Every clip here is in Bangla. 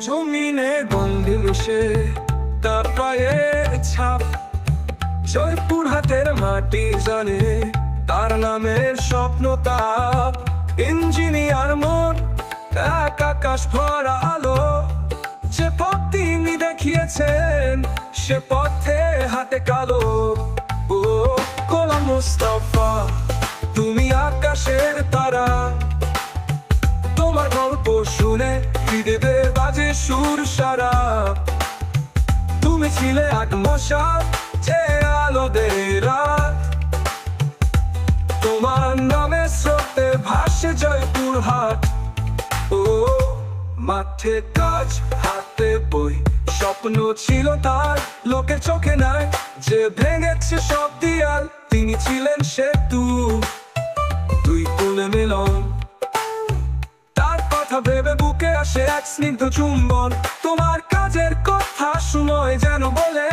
জমিনে গন্ধে মিশে তার পায়ের ছাপ, জয়পুরহাটের মাটি জানে তার নামের স্বপ্ন তাপ। ইঞ্জিনিয়ার মন এক আকাশ ভরা আলো, যে পথ তিনি দেখিয়েছেন সে পথে হাতে কালো। ও গোলাম মুস্তাফা, তুমি আকাশের তারা, তোমার গল্প শুনে হৃদয়ে বাজে সুর সারা। তুমি ছিলে এক মশাল, যে আলো দেয় রাত, তোমার নামে স্রোতে ভাসে জয়পুরহাট। ও মাঠে কাজ হাতে বই, স্বপ্ন ছিল তার লোকে চোখে নাই, যে ভেঙেছে সব দিয়াল তিনি ছিলেন সেতু। দুই কোণে মিলন, তার কথা ভেবে বুকে আসে এক স্নিগ্ধ চুম্বন। তোমার কাজের কথা সময় যেন বলে,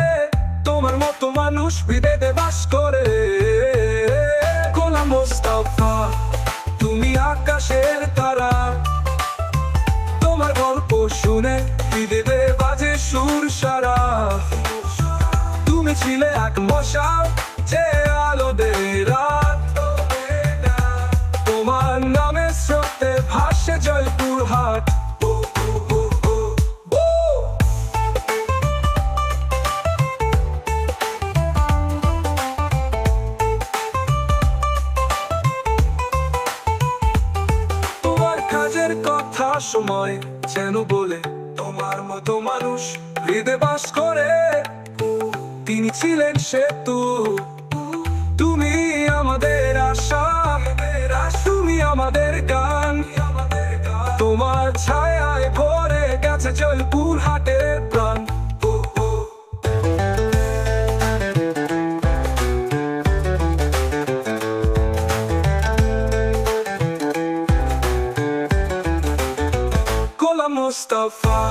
তোমার মতো মানুষ হৃদয়ে বাস করে। গোলাম মুস্তাফা, তুমি আকাশের তারা, তোমার গল্প শুনে হৃদয়ে বাজে সুর সারা। তুমি ছিলে এক মশাল, যে আলো দেয় রাত, তোমার নামে স্রোতে ভাসে জয়পুরহাট। তোমার কাজের কথা সময় যেন বলে, তোমার মতো মানুষ হৃদয়ে বাস করে। তিনি ছিলেন সেতু, তুমি আমাদের আশা, তুমি আমাদের গান। তোমার ছায়ায় ভরে গেছে জয়পুরহাটের প্রাণ। গোলাম মুস্তাফা,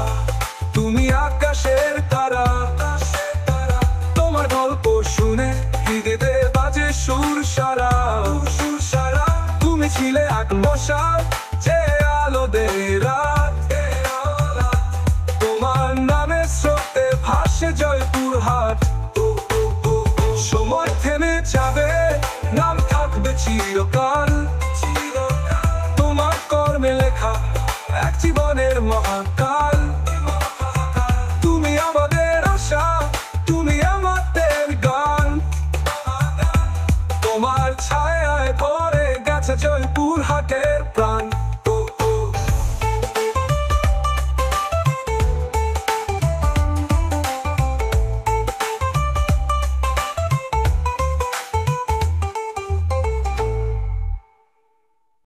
তুমি আকাশের তারা, তোমার গল্প শুনে হৃদয়ে বাজে সুর সারা। তুমি ছিলে এক মশাল, যে আলো দেয় রাত, তোমার নামে স্রোতে ভাসে জয়পুরহাট। সময় থেমে যাবে, নাম থাকবে চিরকাল, তোমার কর্মে লেখা এক জীবনের মহাকাল।